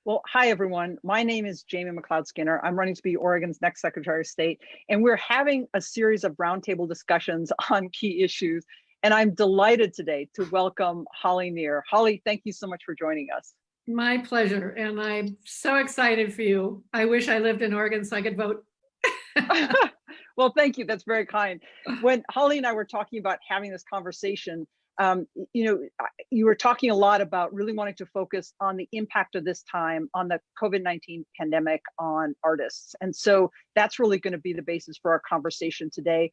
Well, hi, everyone. My name is Jamie McLeod-Skinner. I'm running to be Oregon's next Secretary of State, and we're having a series of roundtable discussions on key issues. And I'm delighted today to welcome Holly Neer. Holly, thank you so much for joining us. My pleasure, and I'm so excited for you. I wish I lived in Oregon so I could vote. Well, thank you. That's very kind. When Holly and I were talking about having this conversation, you were talking a lot about really wanting to focus on the impact of this time on the COVID-19 pandemic on artists. And so that's really going to be the basis for our conversation today.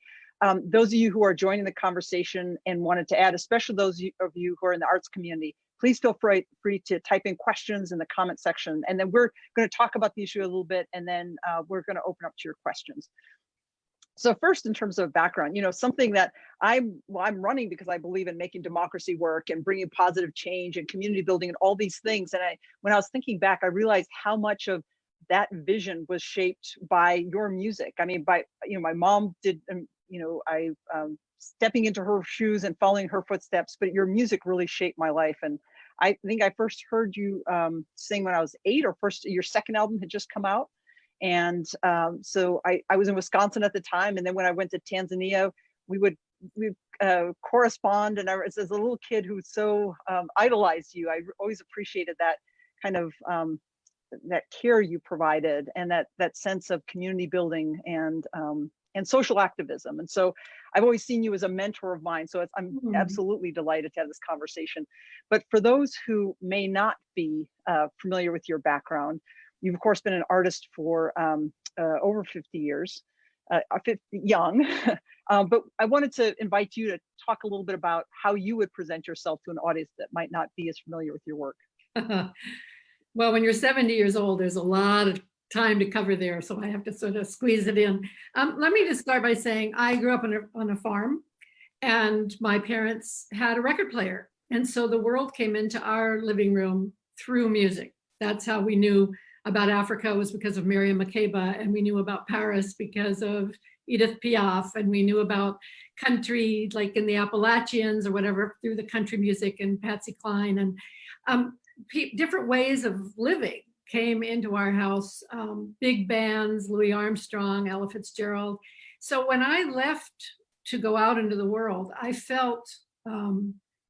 Those of you who are joining the conversation and wanted to add, especially those of you who are in the arts community, please feel free to type in questions in the comment section. And then we're going to talk about the issue a little bit, and then we're going to open up to your questions. So first, in terms of background, something that I'm running because I believe in making democracy work and bringing positive change and community building and all these things. And when I was thinking back, I realized how much of that vision was shaped by your music. I mean, my mom did, stepping into her shoes and following her footsteps, but your music really shaped my life. And I think I first heard you sing when I was 8, or your second album had just come out. And so I was in Wisconsin at the time, and then when I went to Tanzania, we correspond. And as a little kid who so idolized you, I always appreciated that kind of that care you provided, and that sense of community building and social activism. And so I've always seen you as a mentor of mine. So I'm absolutely delighted to have this conversation. But for those who may not be familiar with your background, you've of course been an artist for over 50 years, young, but I wanted to invite you to talk a little bit about how you would present yourself to an audience that might not be as familiar with your work. Well, when you're 70 years old, there's a lot of time to cover there, so I have to sort of squeeze it in. Let me just start by saying I grew up on a farm, and my parents had a record player. And so the world came into our living room through music. That's how we knew about Africa, was because of Miriam Makeba, and we knew about Paris because of Edith Piaf, and we knew about country, like in the Appalachians or whatever, through the country music and Patsy Cline. And different ways of living came into our house, big bands, Louis Armstrong, Ella Fitzgerald. So when I left to go out into the world, I felt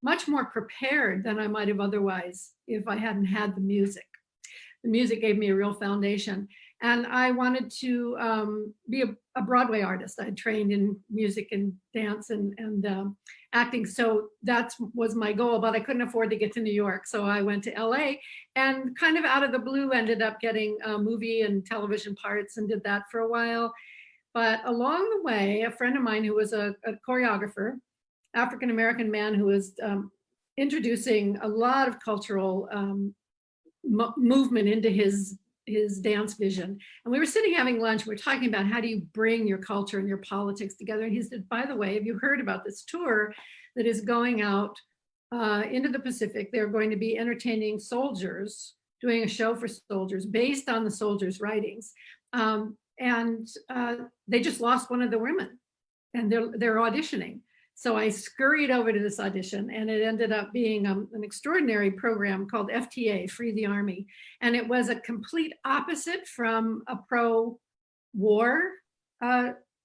much more prepared than I might have otherwise if I hadn't had the music. The music gave me a real foundation. And I wanted to be a Broadway artist. I trained in music and dance and acting. So that was my goal, but I couldn't afford to get to New York. So I went to LA, and kind of out of the blue ended up getting movie and television parts, and did that for a while. But along the way, a friend of mine who was a choreographer, African-American man who was introducing a lot of cultural movement into his dance vision. And we were sitting having lunch. We were talking about how do you bring your culture and your politics together. And he said, by the way, have you heard about this tour that is going out into the Pacific? They're going to be entertaining soldiers, doing a show for soldiers based on the soldiers' writings. And they just lost one of the women, and they're auditioning. So I scurried over to this audition, and it ended up being an extraordinary program called FTA, Free the Army. And it was a complete opposite from a pro-war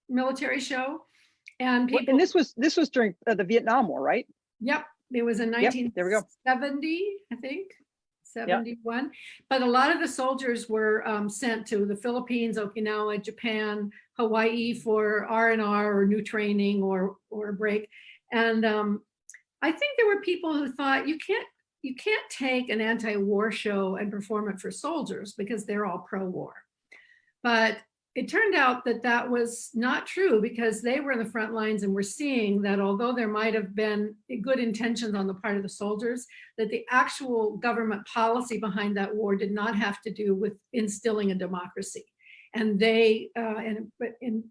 military show. And people, and this was during the Vietnam War, right? Yep, it was in 1970, I think. 71. Yep. But a lot of the soldiers were sent to the Philippines, Okinawa, Japan, Hawaii for R&R or new training or a break. And I think there were people who thought you can't take an anti-war show and perform it for soldiers because they're all pro-war. But it turned out that that was not true, because they were in the front lines and were seeing that although there might have been good intentions on the part of the soldiers, that the actual government policy behind that war did not have to do with instilling a democracy. And they, but in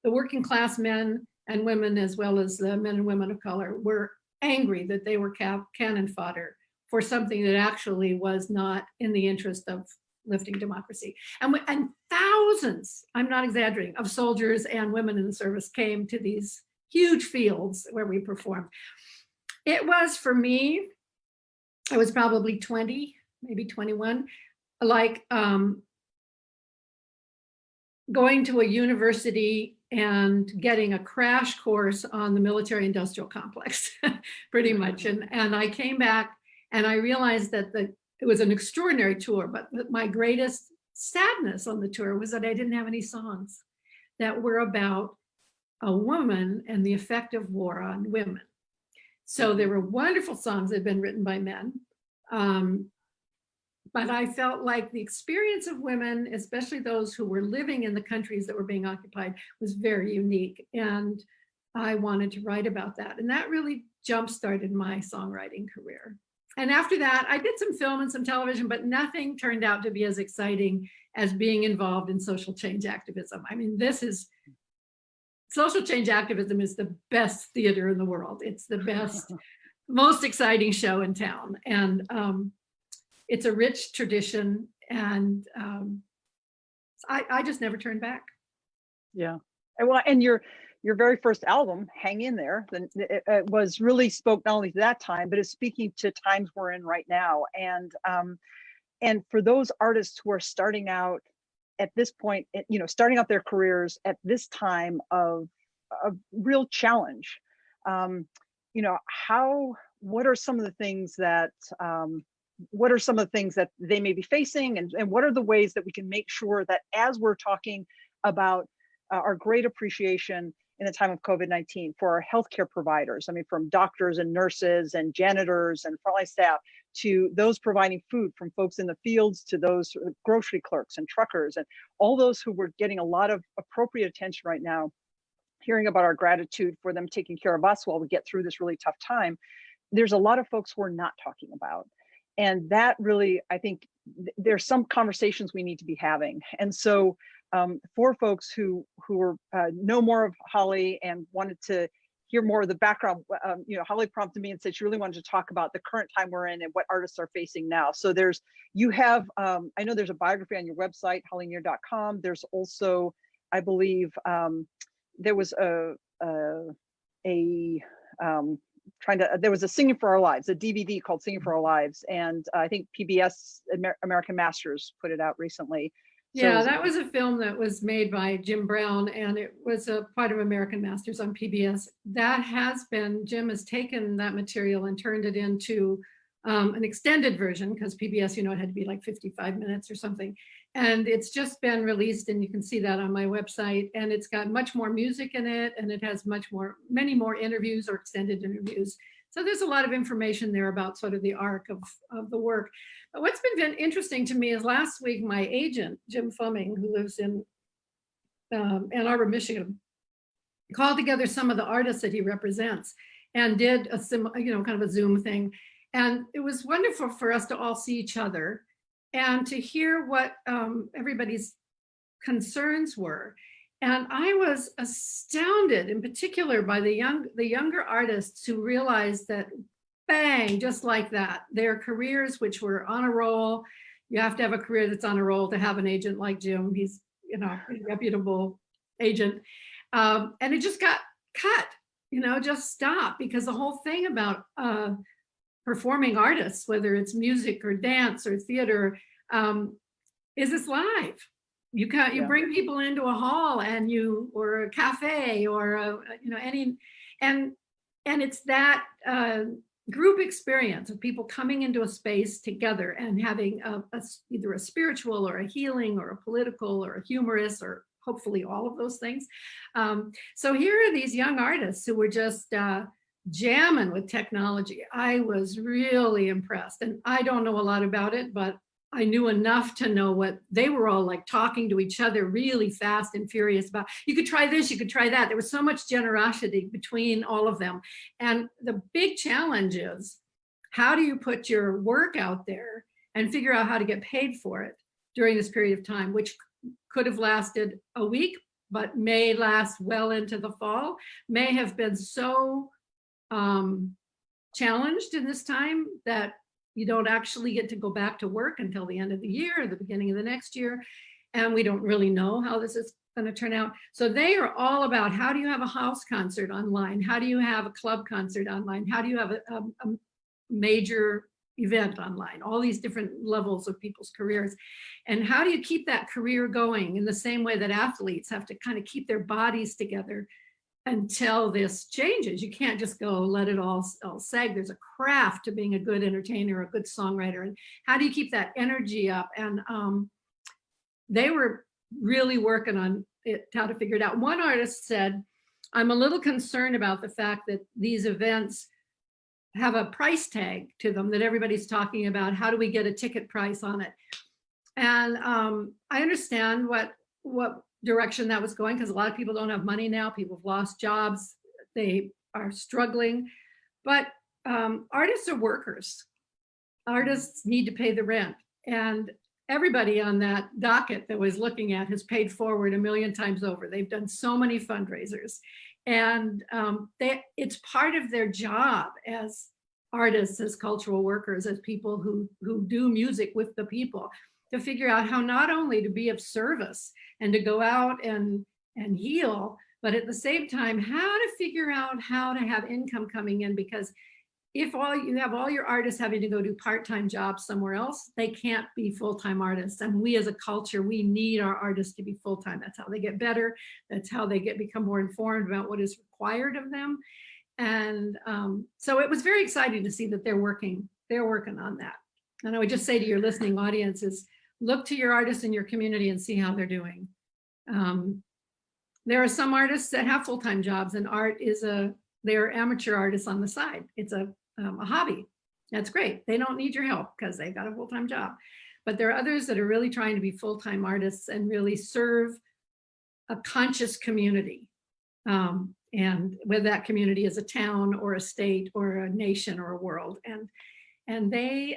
the working class men and women, as well as the men and women of color, were angry that they were cannon fodder for something that actually was not in the interest of lifting democracy. And thousands, I'm not exaggerating, of soldiers and women in the service came to these huge fields where we performed. It was, for me, I was probably 20, maybe 21. like going to a university and getting a crash course on the military industrial complex, pretty much. And I came back and I realized that it was an extraordinary tour, but my greatest sadness on the tour was that I didn't have any songs that were about a woman and the effect of war on women. So there were wonderful songs that had been written by men. But I felt like the experience of women, especially those who were living in the countries that were being occupied, was very unique. And I wanted to write about that. And that really jump-started my songwriting career. And after that, I did some film and some television, but nothing turned out to be as exciting as being involved in social change activism. I mean, social change activism is the best theater in the world. It's the best, most exciting show in town. And it's a rich tradition, and I just never turned back. Yeah. Well, and your very first album, Hang In There, it was really spoke not only to that time, but is speaking to times we're in right now. And for those artists who are starting out at this point, starting out their careers at this time of real challenge, what are some of the things that they may be facing, and what are the ways that we can make sure that as we're talking about our great appreciation in the time of COVID-19 for our healthcare providers, I mean, from doctors and nurses and janitors and frontline staff to those providing food, from folks in the fields to those grocery clerks and truckers and all those who were getting a lot of appropriate attention right now, hearing about our gratitude for them taking care of us while we get through this really tough time. There's a lot of folks we're not talking about. And that really, I think there's some conversations we need to be having. And so for folks who know more of Holly and wanted to hear more of the background, Holly prompted me and said she really wanted to talk about the current time we're in and what artists are facing now. So I know there's a biography on your website, hollynear.com. There's also, I believe, there was there was a Singing for Our Lives, a DVD called Singing for Our Lives. And I think PBS American Masters put it out recently. Yeah, that was a film that was made by Jim Brown, and it was a part of American Masters on PBS. Jim has taken that material and turned it into an extended version, because PBS, it had to be like 55 minutes or something. And it's just been released, and you can see that on my website. And it's got much more music in it, and it has many more interviews or extended interviews. So there's a lot of information there about sort of the arc of the work. But what's been interesting to me is last week, my agent, Jim Fleming, who lives in Ann Arbor, Michigan, called together some of the artists that he represents and did a kind of a Zoom thing. And it was wonderful for us to all see each other and to hear what everybody's concerns were. And I was astounded, in particular, by the younger artists who realized that, bang, just like that, their careers, which were on a roll. You have to have a career that's on a roll to have an agent like Jim. He's, a reputable agent. And it just got cut, just stopped, because the whole thing about performing artists, whether it's music or dance or theater, is it's live. You bring people into a hall or a cafe or and it's that group experience of people coming into a space together and having either a spiritual or a healing or a political or a humorous or hopefully all of those things. So here are these young artists who were just jamming with technology. I was really impressed, and I don't know a lot about it, but I knew enough to know what they were all like, talking to each other really fast and furious about. You could try this, you could try that. There was so much generosity between all of them. And the big challenge is, how do you put your work out there and figure out how to get paid for it during this period of time, which could have lasted a week, but may last well into the fall, may have been so challenged in this time that you don't actually get to go back to work until the end of the year or the beginning of the next year. And we don't really know how this is going to turn out. So they are all about, how do you have a house concert online? How do you have a club concert online? How do you have a major event online, all these different levels of people's careers. And how do you keep that career going in the same way that athletes have to kind of keep their bodies together until this changes? You can't just go let it all sag. There's a craft to being a good entertainer, a good songwriter. And how do you keep that energy up? And they were really working on it, how to figure it out. One artist said, I'm a little concerned about the fact that these events have a price tag to them that everybody's talking about. How do we get a ticket price on it? And I understand what direction that was going, because a lot of people don't have money now. People have lost jobs. They are struggling. But artists are workers. Artists need to pay the rent. And everybody on that docket that was looking at has paid forward 1 million times over. They've done so many fundraisers. And it's part of their job as artists, as cultural workers, as people who do music with the people, to figure out how not only to be of service and to go out and heal, but at the same time, how to figure out how to have income coming in. Because if you have all your artists having to go do part-time jobs somewhere else, they can't be full-time artists. And we as a culture, we need our artists to be full-time. That's how they get better. That's how they become more informed about what is required of them. And so it was very exciting to see that they're working on that. And I would just say to your listening audience is, look to your artists in your community and see how they're doing. There are some artists that have full-time jobs, and art is they're amateur artists on the side. It's a hobby. That's great. They don't need your help because they got a full-time job. But there are others that are really trying to be full-time artists and really serve a conscious community. And whether that community is a town or a state or a nation or a world. And they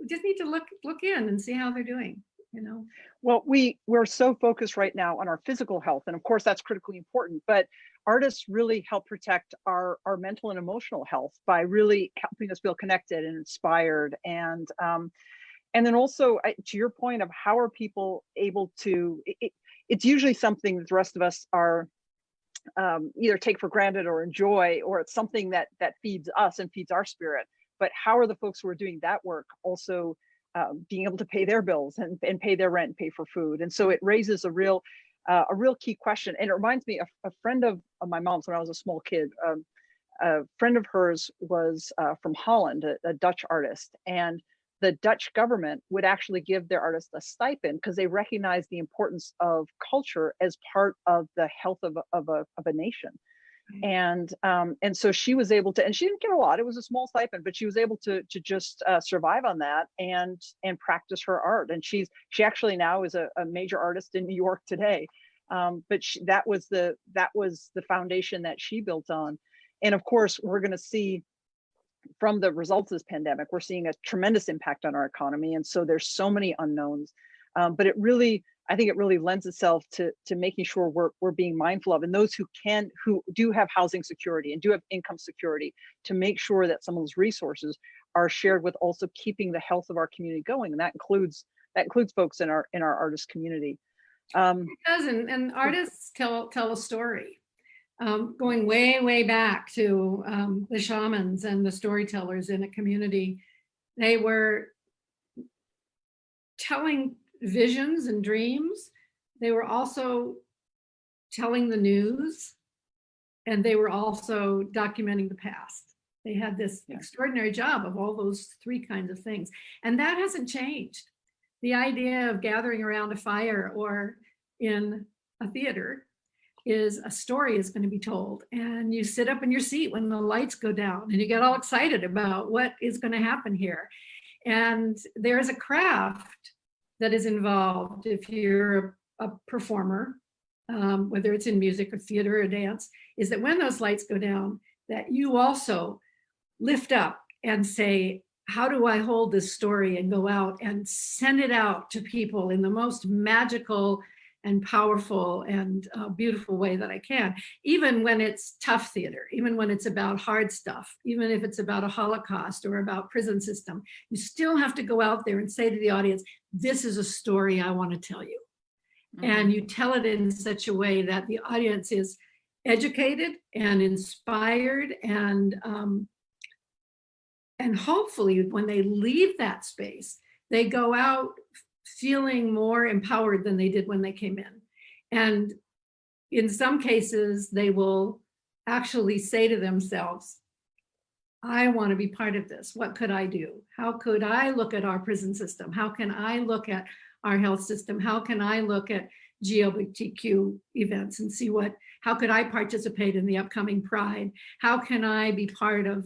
just need to look in and see how they're doing, you know. Well, we're so focused right now on our physical health, and of course that's critically important, but artists really help protect our mental and emotional health by really helping us feel connected and inspired. And then also, to your point of how are people able to, it's usually something that the rest of us are either take for granted or enjoy, or it's something that feeds us and feeds our spirit. But how are the folks who are doing that work also being able to pay their bills and pay their rent and pay for food? And so it raises a real key question. And it reminds me of a friend of my mom's when I was a small kid. A friend of hers was from Holland, a Dutch artist, and the Dutch government would actually give their artists a stipend because they recognize the importance of culture as part of the health of a nation. And so she was able to, and she didn't get a lot, it was a small stipend, but she was able to just survive on that and practice her art. And she actually now is a major artist in New York today. But that was the foundation that she built on. And of course, we're going to see from the results of this pandemic, we're seeing a tremendous impact on our economy. And so there's so many unknowns, but I think it really lends itself to making sure we're being mindful of, and those who do have housing security and do have income security, to make sure that some of those resources are shared with also keeping the health of our community going. And that includes folks in our artist community. It does, and artists tell a story. Going way back to the shamans and the storytellers in a community, they were telling visions and dreams. They were also telling the news, and they were also documenting the past. They had this extraordinary job of all those three kinds of things, and that hasn't changed. The idea of gathering around a fire or in a theater is a story is going to be told, and you sit up in your seat when the lights go down and you get all excited about what is going to happen here. And there's a craft that is involved if you're a performer, whether it's in music or theater or dance, is that when those lights go down, that you also lift up and say, how do I hold this story and go out and send it out to people in the most magical and powerful and beautiful way that I can, even when it's tough theater, even when it's about hard stuff, even if it's about a Holocaust or about prison system, you still have to go out there and say to the audience, this is a story I want to tell you. Mm-hmm. And you tell it in such a way that the audience is educated and inspired and And hopefully when they leave that space, they go out feeling more empowered than they did when they came in. And in some cases, they will actually say to themselves, I want to be part of this. What could I do? How could I look at our prison system? How can I look at our health system? How can I look at GLBTQ events and see how could I participate in the upcoming Pride? How can I be part of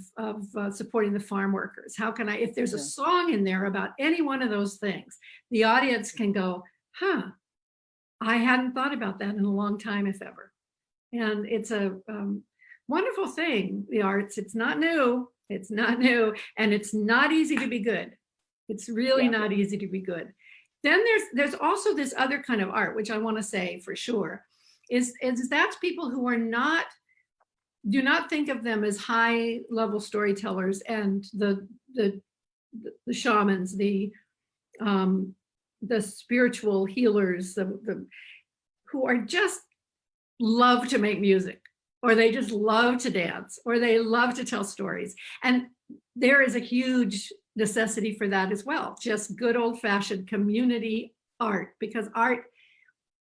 supporting the farm workers? How can I, if there's a song in there about any one of those things, the audience can go, huh, I hadn't thought about that in a long time, if ever. And it's a wonderful thing, the arts. It's not new, and it's not easy to be good. It's really not easy to be good. Then there's also this other kind of art, which I want to say for sure, is that's people who are do not think of them as high level storytellers and the shamans, the spiritual healers, who are just love to make music, or they just love to dance, or they love to tell stories. And there is a huge necessity for that as well, just good old-fashioned community art, because art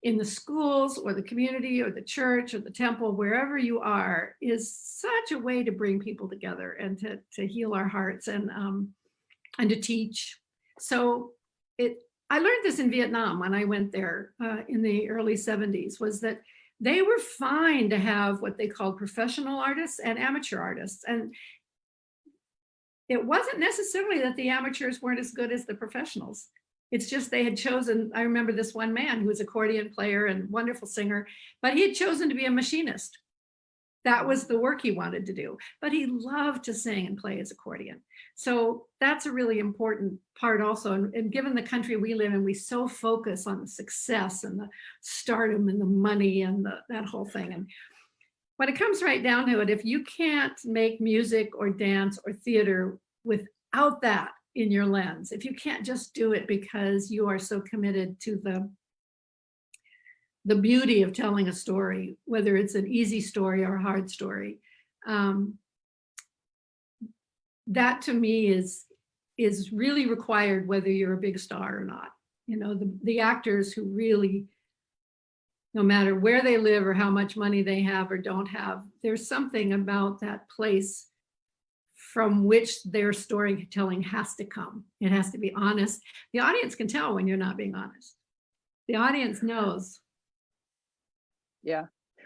in the schools or the community or the church or the temple, wherever you are, is such a way to bring people together and to heal our hearts and to teach. So I learned this in Vietnam when I went there in the early 70s, was that they were fine to have what they called professional artists and amateur artists. And it wasn't necessarily that the amateurs weren't as good as the professionals. It's just they had chosen, I remember this one man who was an accordion player and wonderful singer, but he had chosen to be a machinist. That was the work he wanted to do, but he loved to sing and play his accordion. So that's a really important part also. And given the country we live in, we so focus on the success and the stardom and the money and that whole thing. And when it comes right down to it, if you can't make music or dance or theater without that in your lens, if you can't just do it because you are so committed to the beauty of telling a story, whether it's an easy story or a hard story, that to me is really required, whether you're a big star or not. You know, the actors who really, no matter where they live or how much money they have or don't have, there's something about that place from which their storytelling has to come. It has to be honest. The audience can tell when you're not being honest. The audience knows. Yeah.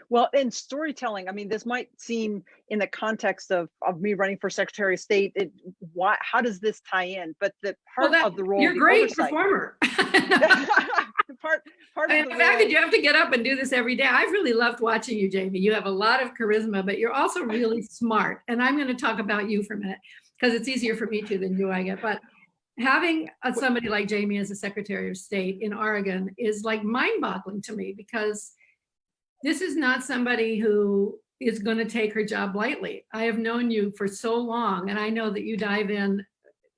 Well, in storytelling, I mean, this might seem in the context of me running for Secretary of State, how does this tie in? But the part of the role, you're a great performer. part and the fact that you have to get up and do this every day, I've really loved watching you, Jamie. You have a lot of charisma, but you're also really smart. And I'm going to talk about you for a minute, because it's easier for me to than you, I get. But having somebody like Jamie as a Secretary of State in Oregon is like mind-boggling to me, because this is not somebody who is going to take her job lightly. I have known you for so long, and I know that you dive in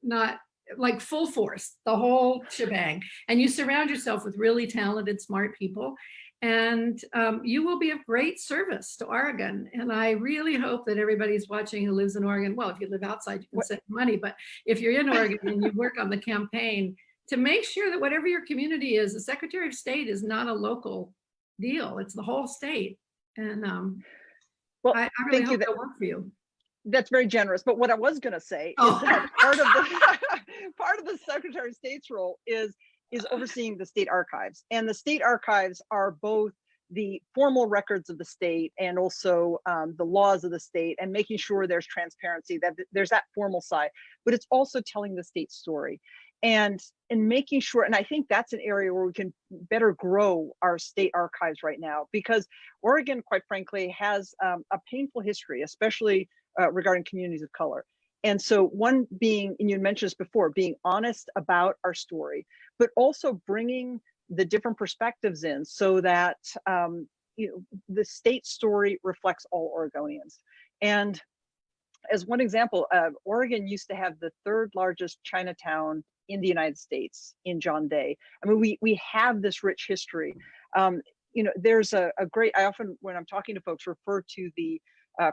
not like full force, the whole shebang, and you surround yourself with really talented, smart people, and you will be of great service to Oregon. And I really hope that everybody's watching who lives in Oregon. Well, if you live outside, you can send money, but if you're in Oregon and you work on the campaign, to make sure that whatever your community is, the Secretary of State is not a local deal, it's the whole state. And well, I really hope that work for you. That's very generous. But what I was going to say is that part of the Secretary of State's role is overseeing the state archives. And the state archives are both the formal records of the state and also the laws of the state, and making sure there's transparency, that there's that formal side, but it's also telling the state story. And making sure, and I think that's an area where we can better grow our state archives right now, because Oregon, quite frankly, has a painful history, especially regarding communities of color. And so one being, and you mentioned this before, being honest about our story, but also bringing the different perspectives in so that the state story reflects all Oregonians. And as one example, Oregon used to have the third largest Chinatown in the United States in John Day. I mean, we have this rich history. There's a great, I often, when I'm talking to folks, refer to the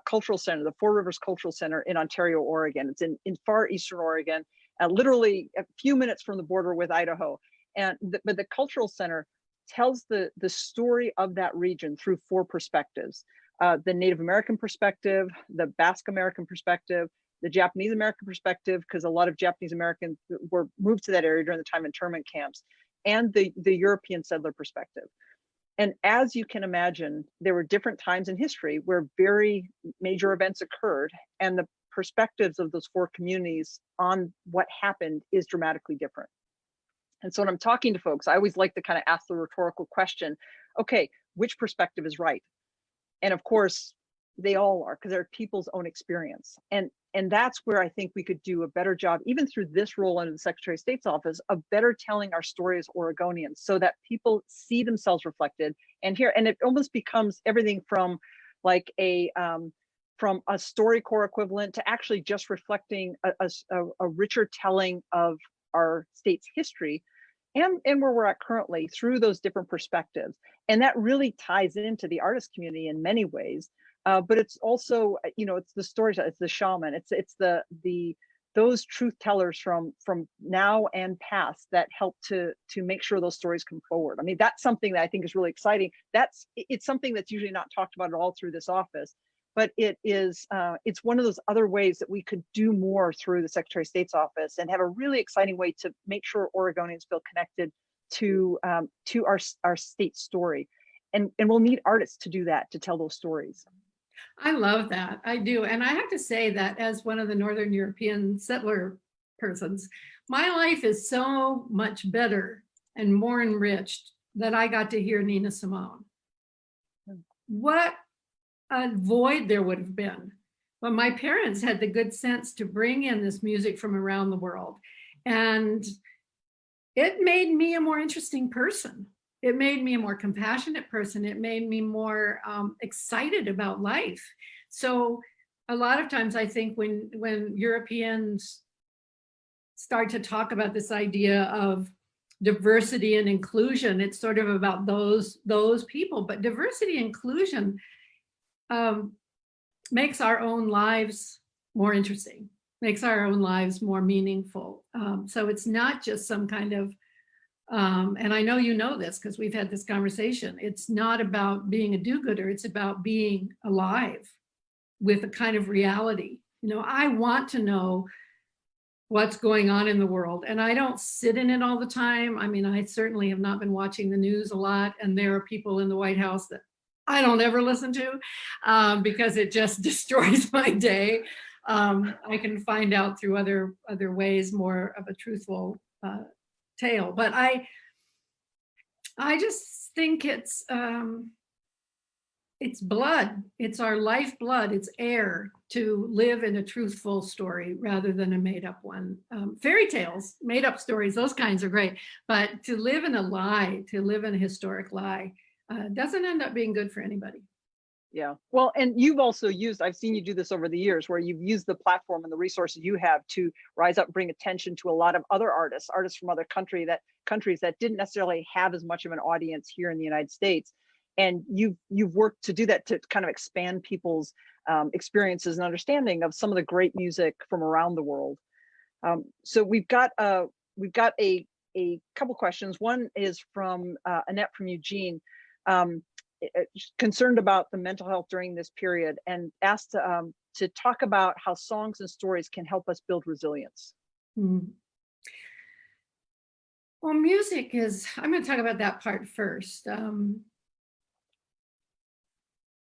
cultural center, the Four Rivers Cultural Center in Ontario, Oregon. It's in far eastern Oregon, literally a few minutes from the border with Idaho. But the cultural center tells the story of that region through four perspectives: the Native American perspective, the Basque American perspective, the Japanese American perspective, because a lot of Japanese Americans were moved to that area during the time internment camps, and the European settler perspective. And as you can imagine, there were different times in history where very major events occurred, and the perspectives of those four communities on what happened is dramatically different. And so when I'm talking to folks, I always like to kind of ask the rhetorical question, okay, which perspective is right? And of course, they all are, because they're people's own experience. And that's where I think we could do a better job, even through this role under the Secretary of State's office, of better telling our story as Oregonians, so that people see themselves reflected and hear. And it almost becomes everything from like a StoryCorps equivalent to actually just reflecting a richer telling of our state's history and where we're at currently through those different perspectives. And that really ties into the artist community in many ways. But it's also, it's the stories, it's the shaman, it's those truth tellers from now and past that help to make sure those stories come forward. I mean, that's something that I think is really exciting. It's something that's usually not talked about at all through this office, but it's one of those other ways that we could do more through the Secretary of State's office and have a really exciting way to make sure Oregonians feel connected to our state story. And we'll need artists to do that, to tell those stories. I love that. I do. And I have to say that as one of the Northern European settler persons, my life is so much better and more enriched that I got to hear Nina Simone. What a void there would have been. But my parents had the good sense to bring in this music from around the world. And it made me a more interesting person. It made me a more compassionate person. It made me more excited about life. So a lot of times I think when Europeans start to talk about this idea of diversity and inclusion, it's sort of about those people. But diversity and inclusion makes our own lives more interesting, makes our own lives more meaningful. So it's not just some kind of and I know you know this because we've had this conversation. It's not about being a do-gooder. It's about being alive with a kind of reality. I want to know what's going on in the world, and I don't sit in it all the time. I mean, I certainly have not been watching the news a lot, and there are people in the White House that I don't ever listen to because it just destroys my day. I can find out through other ways more of a truthful tale, but I just think it's blood. It's our lifeblood. It's air to live in a truthful story rather than a made-up one. Fairy tales, made-up stories, those kinds are great, but to live in a lie, to live in a historic lie, doesn't end up being good for anybody. Yeah, well, and you've also I've seen you do this over the years, where you've used the platform and the resources you have to rise up, bring attention to a lot of other artists from other countries that didn't necessarily have as much of an audience here in the United States. And you've worked to do that, to kind of expand people's experiences and understanding of some of the great music from around the world. So we've got a couple questions. One is from Annette from Eugene. Concerned about the mental health during this period, and asked to talk about how songs and stories can help us build resilience. Mm. Well, music I'm going to talk about that part first. A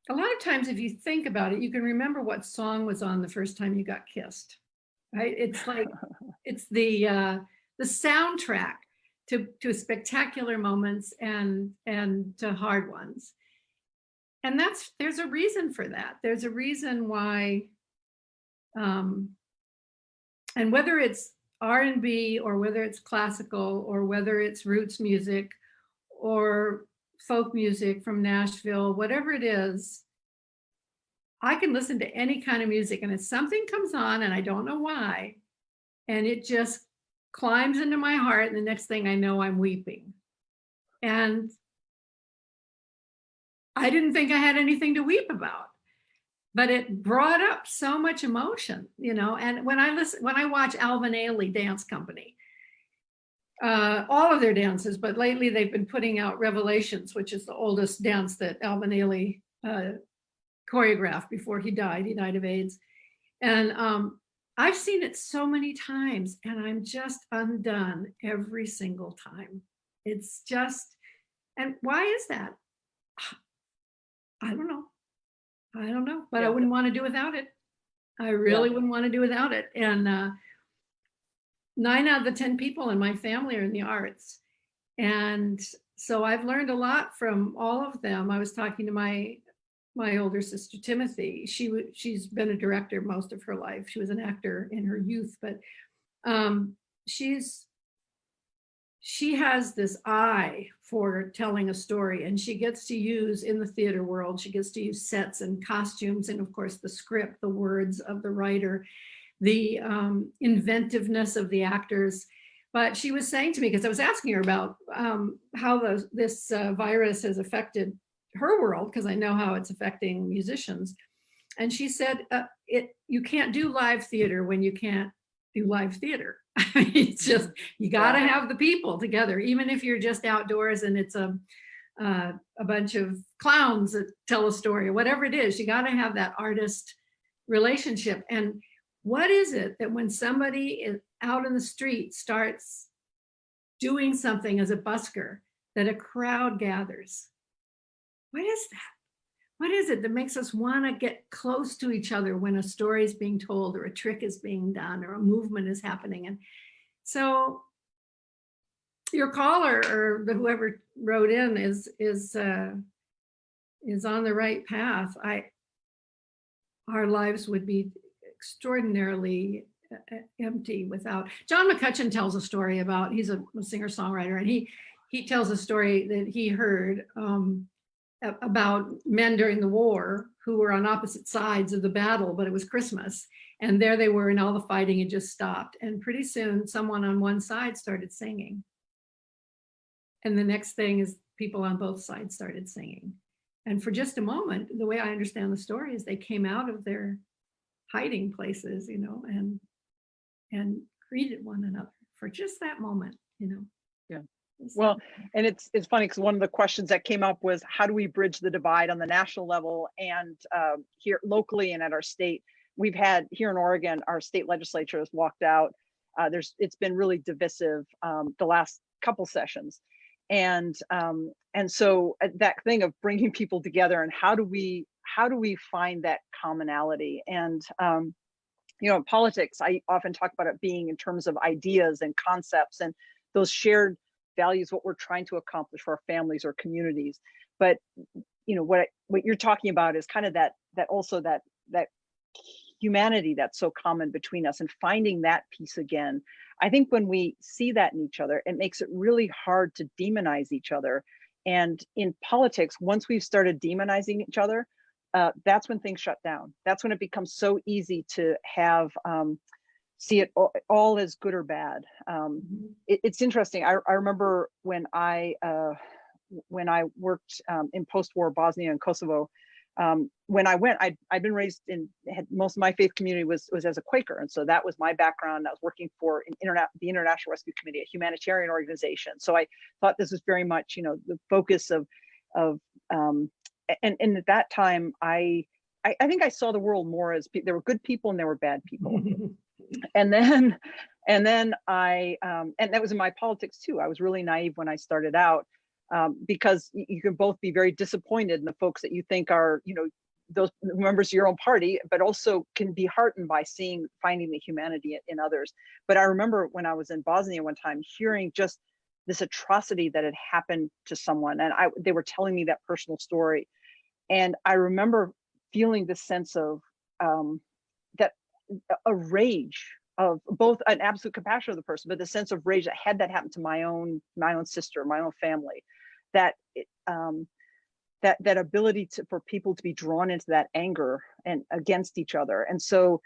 lot of times, if you think about it, you can remember what song was on the first time you got kissed, right? It's like, it's the soundtrack to spectacular moments and to hard ones. And there's a reason for that. There's a reason why, and whether it's R&B or whether it's classical or whether it's roots music or folk music from Nashville, whatever it is, I can listen to any kind of music, and if something comes on and I don't know why, and it just climbs into my heart, and the next thing I know, I'm weeping. And I didn't think I had anything to weep about. but it brought up so much emotion, and when I watch Alvin Ailey Dance Company, all of their dances, but lately they've been putting out Revelations, which is the oldest dance that Alvin Ailey choreographed before he died. He died of AIDS. And I've seen it so many times, and I'm just undone every single time. It's just, and why is that? I don't know. But I wouldn't want to do without it. I really wouldn't want to do without it. And 9 out of the 10 people in my family are in the arts. And so I've learned a lot from all of them. I was talking to my older sister, Timothy. She's been a director most of her life. She was an actor in her youth, but she has this eye for telling a story, and she gets to use, in the theater world, she gets to use sets and costumes, and of course the script, the words of the writer, the inventiveness of the actors. But she was saying to me, because I was asking her about how this virus has affected her world, because I know how it's affecting musicians. And she said, you can't do live theater when you can't do live theater. It's just, you got to have the people together, even if you're just outdoors and it's a bunch of clowns that tell a story, or whatever it is, you got to have that artist relationship. And what is it that when somebody is out in the street starts doing something as a busker, that a crowd gathers? What is that? What is it that makes us want to get close to each other when a story is being told, or a trick is being done, or a movement is happening? And so your caller, or whoever wrote in, is on the right path. Our lives would be extraordinarily empty without. John McCutcheon tells a story about, he's a singer-songwriter, and he tells a story that he heard about men during the war who were on opposite sides of the battle, but it was Christmas, and there they were, and all the fighting had just stopped, and pretty soon someone on one side started singing, and the next thing is people on both sides started singing. And for just a moment, the way I understand the story is they came out of their hiding places, and greeted one another for just that moment. Yeah. Well, and it's funny, because one of the questions that came up was, how do we bridge the divide on the national level and here locally and at our state? We've had here in Oregon, our state legislature has walked out. It's been really divisive the last couple sessions, and so that thing of bringing people together, and how do we find that commonality? And in politics, I often talk about it being in terms of ideas and concepts and those shared values, what we're trying to accomplish for our families or communities. But what you're talking about is kind of that humanity that's so common between us, and finding that piece again. I think when we see that in each other, it makes it really hard to demonize each other. And in politics, once we've started demonizing each other, that's when things shut down. That's when it becomes so easy to have see it all as good or bad. It's interesting. I remember when I worked in post-war Bosnia and Kosovo. When I went, I'd been raised most of my faith community was as a Quaker, and so that was my background. I was working for the International Rescue Committee, a humanitarian organization. So I thought this was very much, the focus of and at that time, I think I saw the world more as there were good people and there were bad people. And then I and that was in my politics too. I was really naive when I started out, because you can both be very disappointed in the folks that you think are, those members of your own party, but also can be heartened by finding the humanity in others. But I remember when I was in Bosnia one time, hearing just this atrocity that had happened to someone, and they were telling me that personal story, and I remember feeling this sense of a rage, of both an absolute compassion of the person, but the sense of rage that had that happen to my own sister, my own family, that that ability for people to be drawn into that anger and against each other. And so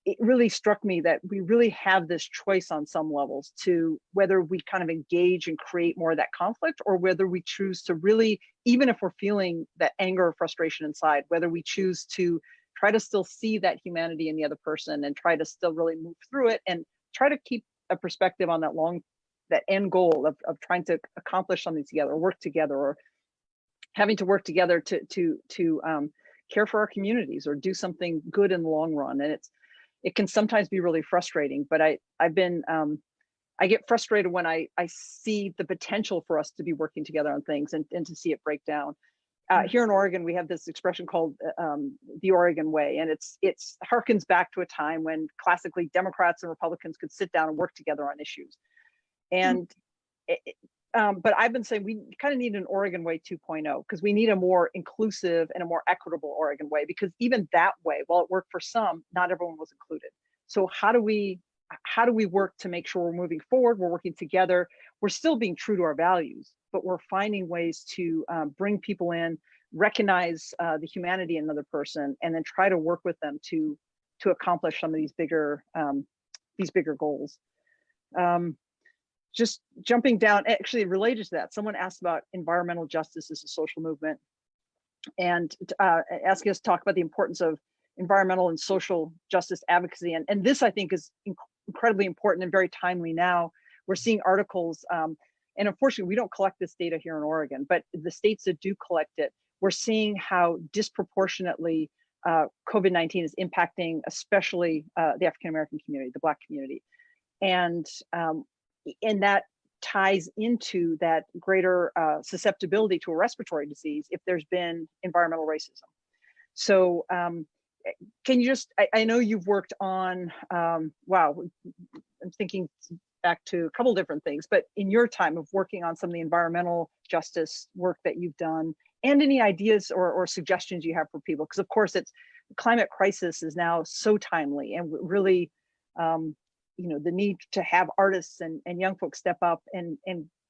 it really struck me that we really have this choice on some levels to whether we kind of engage and create more of that conflict, or whether we choose to really, even if we're feeling that anger or frustration inside, whether we choose to try to still see that humanity in the other person and try to still really move through it and try to keep a perspective on that end goal of trying to accomplish something together, or work together, or having to work together to care for our communities or do something good in the long run. And it can sometimes be really frustrating, but I get frustrated when I see the potential for us to be working together on things and to see it break down. Here in Oregon, we have this expression called the Oregon way, and it's harkens back to a time when classically Democrats and Republicans could sit down and work together on issues. And but I've been saying we kind of need an Oregon way 2.0, because we need a more inclusive and a more equitable Oregon way, because even that way, while it worked for some, not everyone was included. So how do we work to make sure we're moving forward, we're working together, we're still being true to our values, but we're finding ways to bring people in, recognize the humanity in another person, and then try to work with them to accomplish some of these bigger goals. Just jumping down, actually related to that, someone asked about environmental justice as a social movement, and asking us to talk about the importance of environmental and social justice advocacy. And this, I think, is incredibly important and very timely now. We're seeing articles, and unfortunately, we don't collect this data here in Oregon, but the states that do collect it, we're seeing how disproportionately COVID-19 is impacting, especially the African-American community, the Black community. And that ties into that greater susceptibility to a respiratory disease if there's been environmental racism. So can you just, I know you've worked on, wow, I'm thinking back to a couple different things, but in your time of working on some of the environmental justice work that you've done, and any ideas or suggestions you have for people, because of course the climate crisis is now so timely, and really, the need to have artists and young folks step up and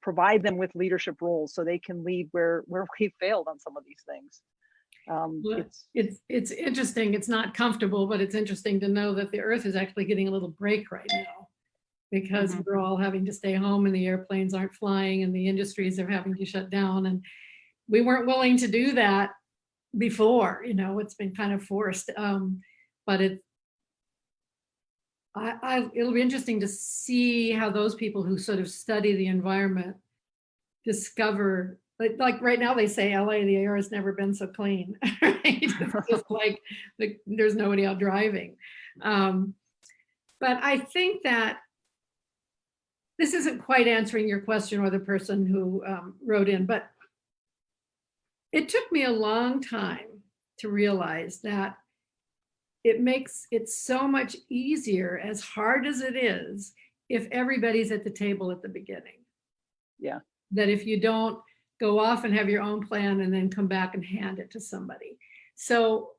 provide them with leadership roles so they can lead where we failed on some of these things. It's interesting. It's not comfortable, but it's interesting to know that the Earth is actually getting a little break right now, because we're all having to stay home and the airplanes aren't flying and the industries are having to shut down. And we weren't willing to do that before, it's been kind of forced. But it'll be interesting to see how those people who sort of study the environment discover, like right now they say LA, the air has never been so clean, right? It's just like there's nobody out driving. But I think that this isn't quite answering your question or the person who wrote in, but it took me a long time to realize that it makes it so much easier, as hard as it is, if everybody's at the table at the beginning. Yeah. That if you don't go off and have your own plan and then come back and hand it to somebody. So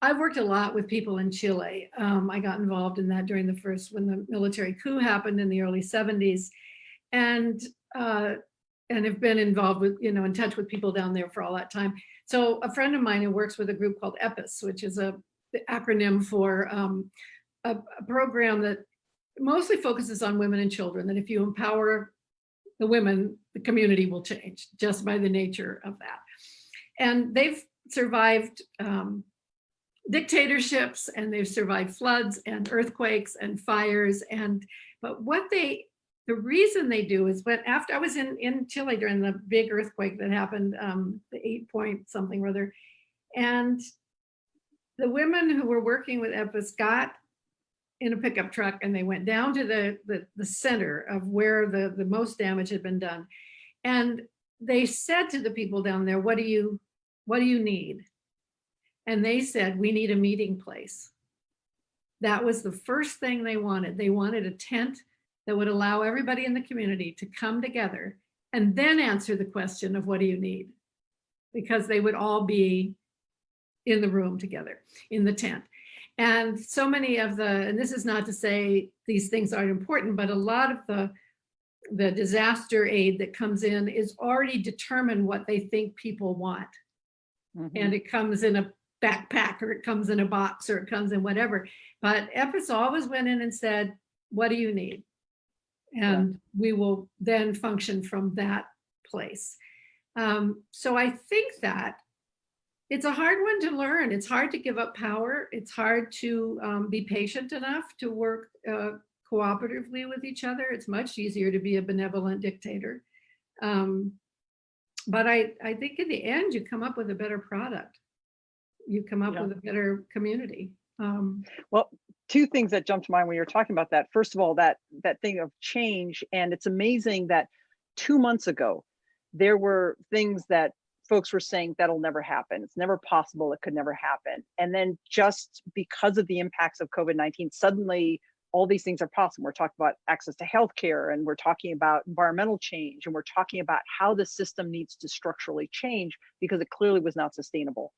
I've worked a lot with people in Chile. I got involved in that when the military coup happened in the early 70s, and have been involved with, in touch with people down there for all that time. So a friend of mine who works with a group called EPIS, which is the acronym for a program that mostly focuses on women and children, that if you empower the women, the community will change just by the nature of that. And they've survived dictatorships, and they've survived floods and earthquakes and fires. But the reason they do is, after I was in Chile during the big earthquake that happened, the 8 point something or other, and the women who were working with EPIS got in a pickup truck and they went down to the center of where the most damage had been done. And they said to the people down there, what do you need? And they said, we need a meeting place. That was the first thing they wanted. They wanted a tent that would allow everybody in the community to come together and then answer the question of what do you need? Because they would all be in the room together, in the tent. And so many of and this is not to say these things aren't important, but a lot of the disaster aid that comes in is already determined what they think people want. And it comes in a backpack, or it comes in a box, or it comes in whatever. But EPIS always went in and said, what do you need? And we will then function from that place. So I think that it's a hard one to learn. It's hard to give up power. It's hard to be patient enough to work cooperatively with each other. It's much easier to be a benevolent dictator. But I think in the end, you come up with a better product. You come up with a better community. Well, two things that jumped to mind when you're talking about that. First of all, that thing of change. And it's amazing that 2 months ago, there were things that folks were saying that'll never happen. It's never possible. It could never happen. And then just because of the impacts of COVID-19, suddenly all these things are possible. We're talking about access to healthcare, and we're talking about environmental change, and we're talking about how the system needs to structurally change because it clearly was not sustainable.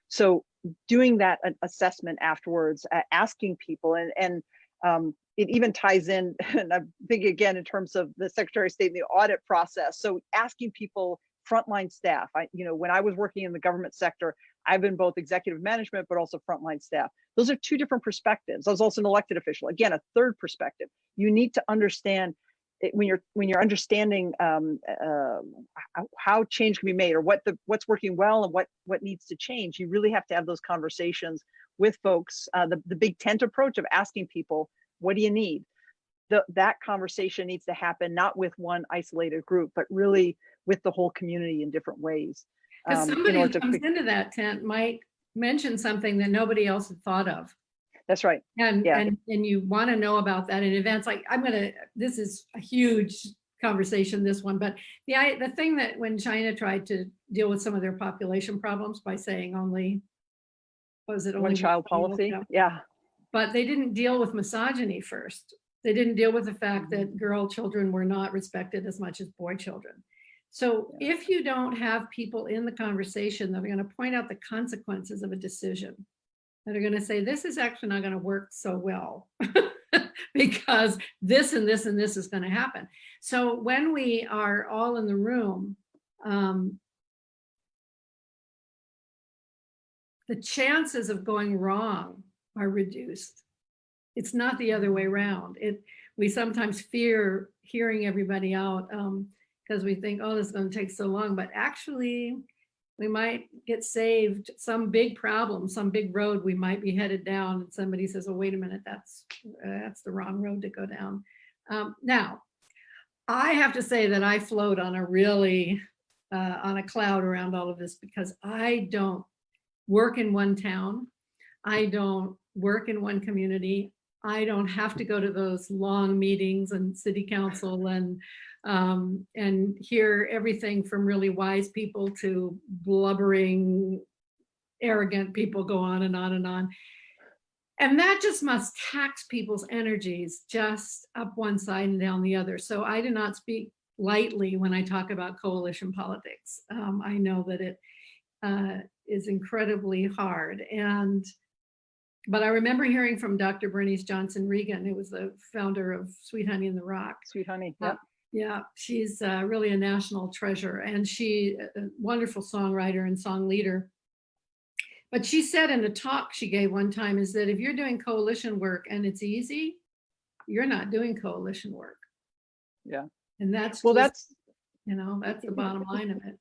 So doing that assessment afterwards, asking people, and it even ties in, and I think again in terms of the Secretary of State and the audit process. So asking people, frontline staff. When I was working in the government sector, I've been both executive management, but also frontline staff. Those are two different perspectives. I was also an elected official. Again, a third perspective. You need to understand it, when you're understanding how change can be made, or what's working well and what needs to change. You really have to have those conversations with folks. The big tent approach of asking people, what do you need? That conversation needs to happen not with one isolated group, but really with the whole community in different ways. Because somebody who comes into that tent might mention something that nobody else had thought of. That's right. And you want to know about that in advance. Like this is a huge conversation, this one, but the thing that when China tried to deal with some of their population problems by saying only one child policy? Yeah. But they didn't deal with misogyny first. They didn't deal with the fact that girl children were not respected as much as boy children. So if you don't have people in the conversation that are going to point out the consequences of a decision, that are going to say, this is actually not going to work so well because this and this and this is going to happen. So when we are all in the room, the chances of going wrong are reduced. It's not the other way around. We sometimes fear hearing everybody out because we think, oh, this is going to take so long. But actually, we might get saved some big problem, some big road we might be headed down. And somebody says, oh, wait a minute, that's the wrong road to go down. Now, I have to say that I float on on a cloud around all of this because I don't work in one town. I don't work in one community. I don't have to go to those long meetings and city council and hear everything from really wise people to blubbering, arrogant people go on and on and on. And that just must tax people's energies just up one side and down the other. So I do not speak lightly when I talk about coalition politics. I know that it is incredibly hard. But I remember hearing from Dr. Bernice Johnson Regan, who was the founder of Sweet Honey in the Rock. Sweet Honey, yeah. Yeah, she's really a national treasure, and she a wonderful songwriter and song leader. But she said in a talk she gave one time is that if you're doing coalition work and it's easy, you're not doing coalition work. Yeah. And that's that's the bottom line of it.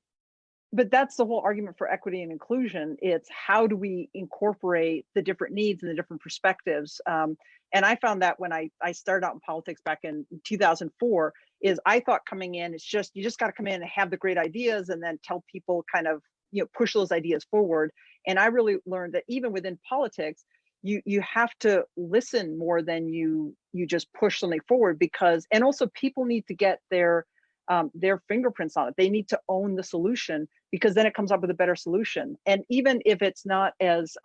But that's the whole argument for equity and inclusion. It's how do we incorporate the different needs and the different perspectives. And I found that when I started out in politics back in 2004, is I thought coming in, you just got to come in and have the great ideas and then tell people kind of, push those ideas forward. And I really learned that even within politics, you have to listen more than you just push something forward, and also people need to get their fingerprints on it. They need to own the solution, because then it comes up with a better solution. And even if it's not as,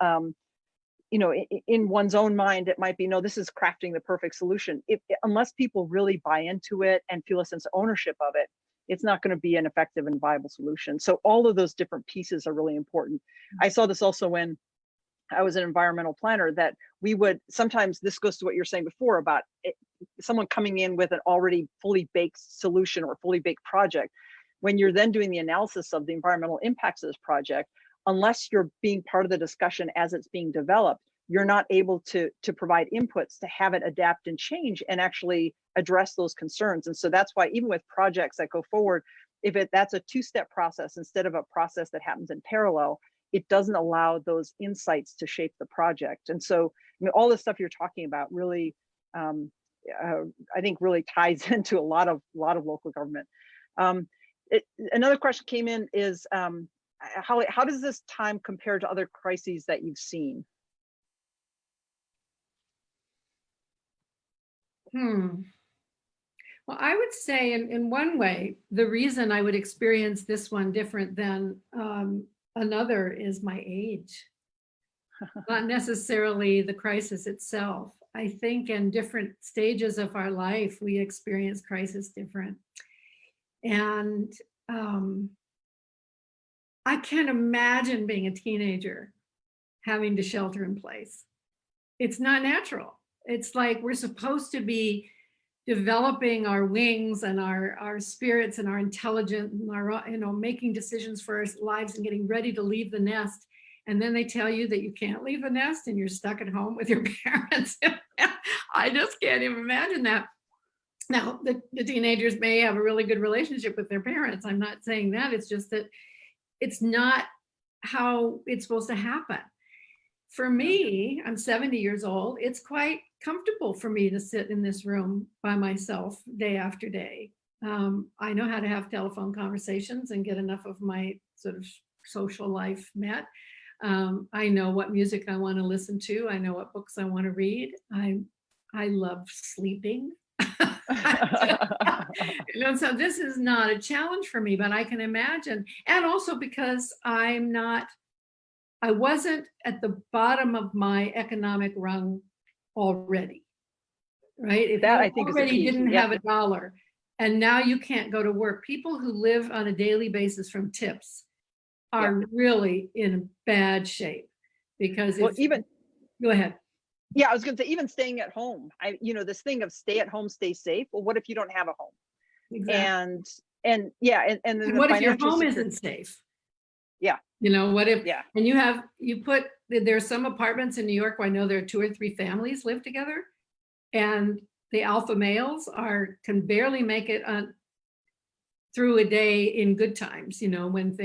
in one's own mind, it might be, no, this is crafting the perfect solution. Unless people really buy into it and feel a sense of ownership of it, it's not going to be an effective and viable solution. So all of those different pieces are really important. I saw this also when I was an environmental planner, that we would sometimes, this goes to what you're saying before about someone coming in with an already fully baked solution or fully baked project. When you're then doing the analysis of the environmental impacts of this project, unless you're being part of the discussion as it's being developed, you're not able to provide inputs to have it adapt and change and actually address those concerns. And so that's why even with projects that go forward, if that's a two-step process instead of a process that happens in parallel, it doesn't allow those insights to shape the project. And so, I mean, all the stuff you're talking about really, I think, really ties into a lot of local government. Another question came in is, how does this time compare to other crises that you've seen? Well, I would say in one way, the reason I would experience this one different than another is my age, not necessarily the crisis itself. I think in different stages of our life, we experience crisis different. And I can't imagine being a teenager having to shelter in place. It's not natural. It's like we're supposed to be developing our wings and our spirits and our intelligence and our, making decisions for our lives and getting ready to leave the nest. And then they tell you that you can't leave the nest and you're stuck at home with your parents. I just can't even imagine that. Now, the teenagers may have a really good relationship with their parents. I'm not saying that. It's just that it's not how it's supposed to happen. For me, I'm 70 years old. It's quite comfortable for me to sit in this room by myself day after day. I know how to have telephone conversations and get enough of my sort of social life met. I know what music I want to listen to. I know what books I want to read. I love sleeping. So this is not a challenge for me, but I can imagine. And also because I wasn't at the bottom of my economic rung already, right? If that you I think already is didn't have a dollar and now you can't go to work, people who live on a daily basis from tips are really in bad shape because go ahead. Yeah, I was going to say, even staying at home, this thing of stay at home, stay safe. Well, what if you don't have a home? Exactly. And then what if your home isn't safe? Yeah. What if, and there's some apartments in New York where I know there are 2 or 3 families live together and the alpha males can barely make it through a day in good times, when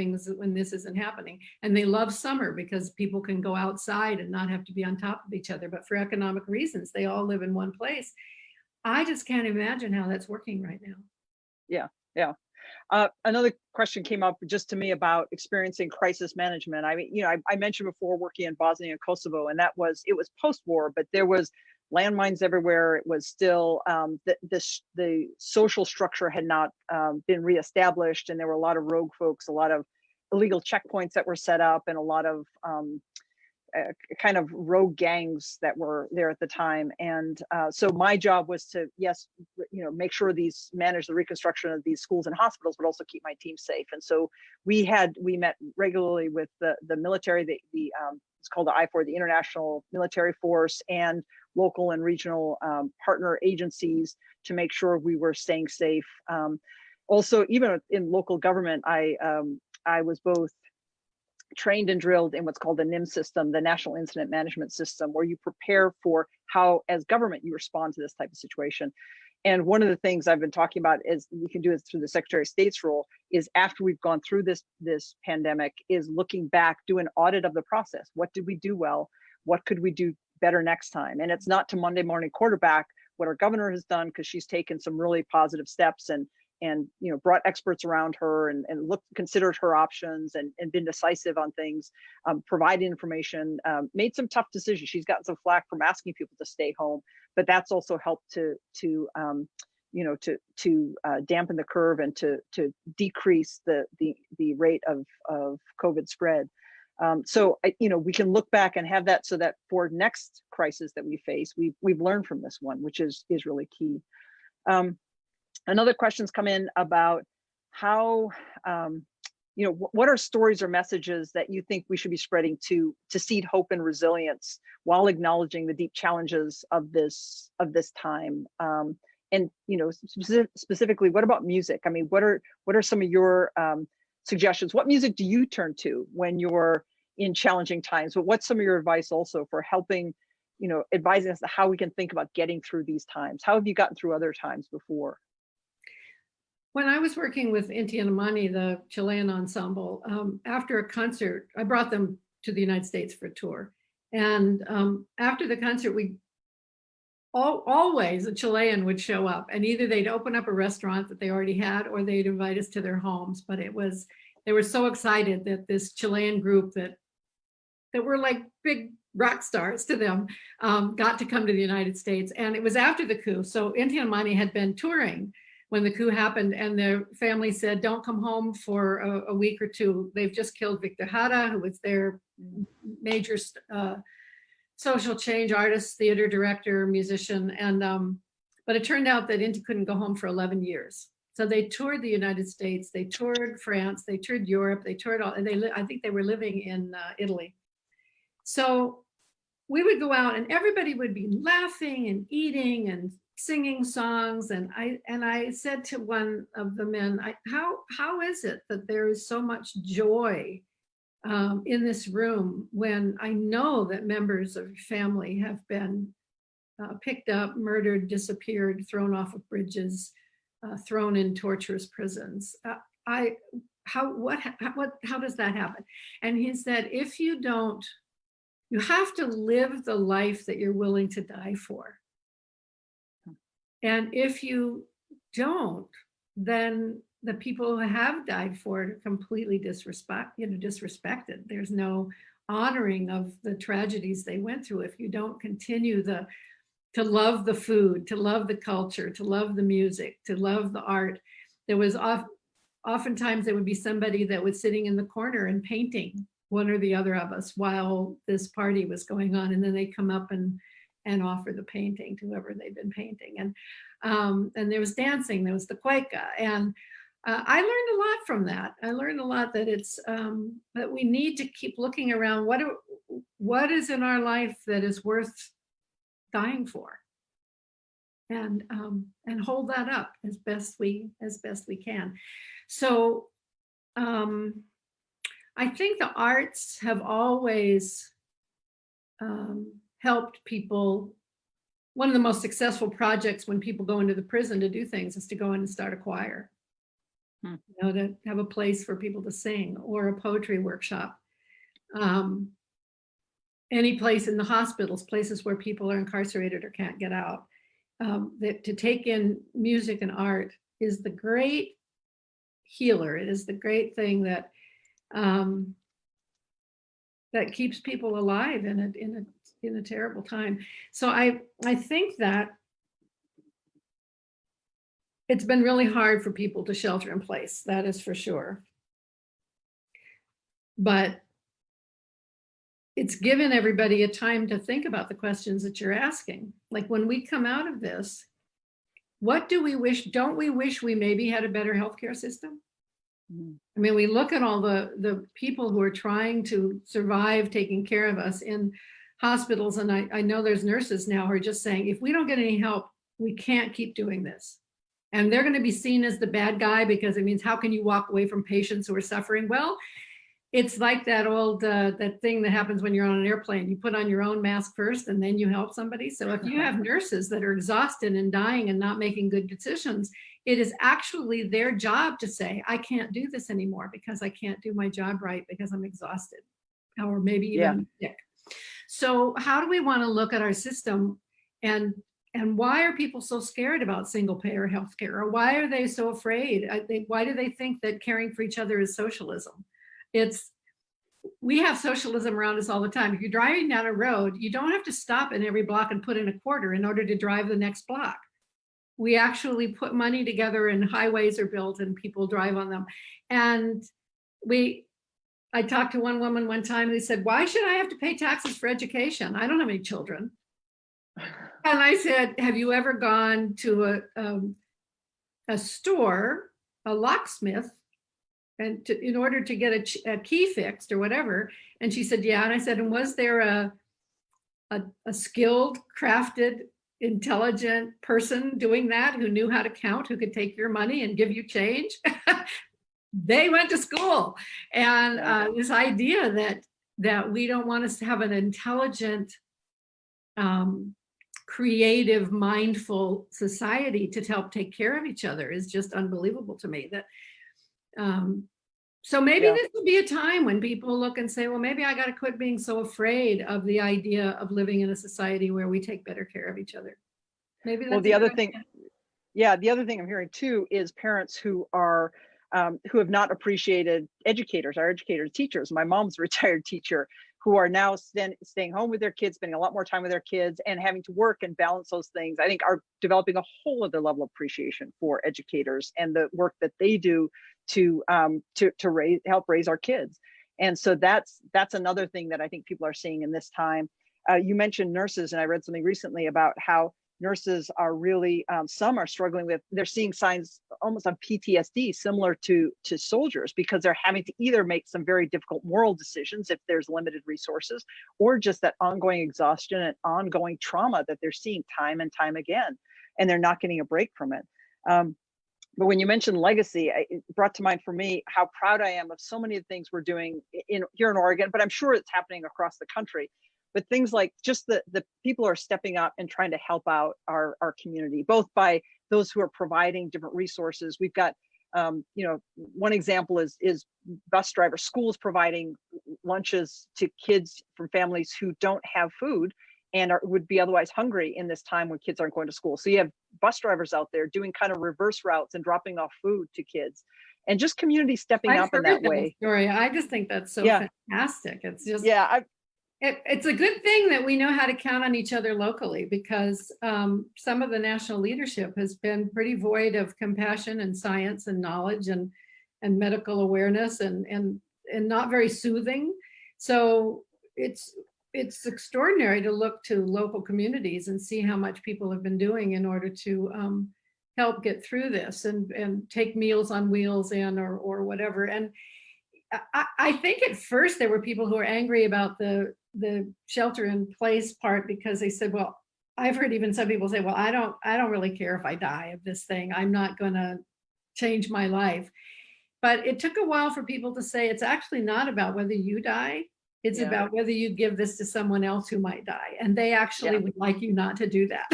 this isn't happening. And they love summer because people can go outside and not have to be on top of each other. But for economic reasons, they all live in one place. I just can't imagine how that's working right now. Yeah. Another question came up just to me about experiencing crisis management. I mean, I mentioned before working in Bosnia and Kosovo, and it was post-war, but there was landmines everywhere. It was still the social structure had not been reestablished, and there were a lot of rogue folks, a lot of illegal checkpoints that were set up, and a lot of kind of rogue gangs that were there at the time. And so my job was to make sure manage the reconstruction of these schools and hospitals, but also keep my team safe. And so we met regularly with the military, it's called the I4, the International Military Force, and local and regional partner agencies to make sure we were staying safe. Also, even in local government, I was both trained and drilled in what's called the NIM system, the National Incident Management System, where you prepare for how, as government, you respond to this type of situation. And one of the things I've been talking about is we can do it through the Secretary of State's role is after we've gone through this pandemic is looking back, do an audit of the process. What did we do well? What could we do better next time? And it's not to Monday morning quarterback what our governor has done, because she's taken some really positive steps and brought experts around her and considered her options and been decisive on things, provided information, made some tough decisions. She's gotten some flack from asking people to stay home, but that's also helped to dampen the curve and to decrease the rate of COVID spread. So we can look back and have that so that for next crisis that we face, we've learned from this one, which is really key. Another question's come in about how, what are stories or messages that you think we should be spreading to seed hope and resilience while acknowledging the deep challenges of this time? And specifically, what about music? I mean, what are some of your suggestions. What music do you turn to when you're in challenging times? But what's some of your advice also for helping, advising us how we can think about getting through these times? How have you gotten through other times before? When I was working with Inti Illimani, the Chilean ensemble, after a concert, I brought them to the United States for a tour. And after the concert, always a Chilean would show up, and either they'd open up a restaurant that they already had, or they'd invite us to their homes. But they were so excited that this Chilean group that were like big rock stars to them got to come to the United States. And it was after the coup. So Inti Illimani had been touring when the coup happened, and their family said, don't come home for a week or two. They've just killed Victor Jara, who was their major social change artist, theater director, musician. And but it turned out that Inti couldn't go home for 11 years. So they toured the United States, they toured France, they toured Europe, they toured all, and I think they were living in Italy. So we would go out and everybody would be laughing and eating and singing songs. And I said to one of the men, how is it that there is so much joy in this room when I know that members of your family have been picked up, murdered, disappeared, thrown off of bridges, thrown in torturous prisons? How does that happen? And he said, if you don't, you have to live the life that you're willing to die for. And if you don't, then the people who have died for it are completely disrespected. There's no honoring of the tragedies they went through if you don't continue to love the food, to love the culture, to love the music, to love the art. There was oftentimes there would be somebody that was sitting in the corner and painting, one or the other of us, while this party was going on, and then they come up and offer the painting to whoever they've been painting. And there was dancing, there was the cueca, and I learned a lot from that. I learned a lot that it's that we need to keep looking around. What is in our life that is worth dying for, and hold that up as best we can. So I think the arts have always helped people. One of the most successful projects when people go into the prison to do things is to go in and start a choir, to have a place for people to sing, or a poetry workshop. Any place in the hospitals, places where people are incarcerated or can't get out, that to take in music and art is the great healer. It is the great thing that that keeps people alive in a terrible time. So I think that it's been really hard for people to shelter in place, that is for sure. But it's given everybody a time to think about the questions that you're asking. Like, when we come out of this, what do we wish? Don't we wish we maybe had a better healthcare system? I mean, we look at all the people who are trying to survive taking care of us in hospitals, and I know there's nurses now who are just saying, if we don't get any help, we can't keep doing this. And they're going to be seen as the bad guy, because it means, how can you walk away from patients who are suffering? Well, it's like that old that thing that happens when you're on an airplane. You put on your own mask first and then you help somebody. So if you have nurses that are exhausted and dying and not making good decisions, it is actually their job to say, I can't do this anymore because I can't do my job right because I'm exhausted, or maybe even sick. So how do we want to look at our system, and why are people so scared about single payer healthcare? Or why are they so afraid? Why do they think that caring for each other is socialism? We have socialism around us all the time. If you're driving down a road, you don't have to stop in every block and put in a quarter in order to drive the next block. We actually put money together, and highways are built and people drive on them. And I talked to one woman one time who said, why should I have to pay taxes for education? I don't have any children. And I said, have you ever gone to a store, a locksmith, and in order to get a key fixed or whatever? And she said, yeah. And I said, and was there a skilled, crafted, intelligent person doing that, who knew how to count, who could take your money and give you change? they went to school. And this idea that we don't want us to have an intelligent, creative, mindful society to help take care of each other is just unbelievable to me. So maybe this will be a time when people look and say, well, maybe I got to quit being so afraid of the idea of living in a society where we take better care of each other. Maybe that's the other thing. Yeah, the other thing I'm hearing too is parents who are who have not appreciated educators, our educators, teachers. My mom's a retired teacher, who are now staying home with their kids, spending a lot more time with their kids, and having to work and balance those things. I think are developing a whole other level of appreciation for educators and the work that they do to help raise our kids. And so that's another thing that I think people are seeing in this time. You mentioned nurses, and I read something recently about how nurses are really, some are struggling with, they're seeing signs almost of PTSD similar to soldiers, because they're having to either make some very difficult moral decisions if there's limited resources, or just that ongoing exhaustion and ongoing trauma that they're seeing time and time again, and they're not getting a break from it. But when you mentioned legacy, it brought to mind for me how proud I am of so many of the things we're doing here in Oregon, but I'm sure it's happening across the country. But things like just the people are stepping up and trying to help out our community, both by those who are providing different resources. We've got, one example is bus drivers, schools providing lunches to kids from families who don't have food and would be otherwise hungry in this time when kids aren't going to school. So you have bus drivers out there doing kind of reverse routes and dropping off food to kids, and just community stepping up in that way. Story. I just think that's so fantastic. It's just it's a good thing that we know how to count on each other locally, because some of the national leadership has been pretty void of compassion and science and knowledge and medical awareness and not very soothing. So it's extraordinary to look to local communities and see how much people have been doing in order to help get through this and take Meals on Wheels in or whatever. And I think at first there were people who were angry about the shelter in place part, because they said, well, I've heard even some people say, well, I don't really care if I die of this thing. I'm not going to change my life. But it took a while for people to say it's actually not about whether you die. It's about whether you give this to someone else who might die. And they actually would like you not to do that.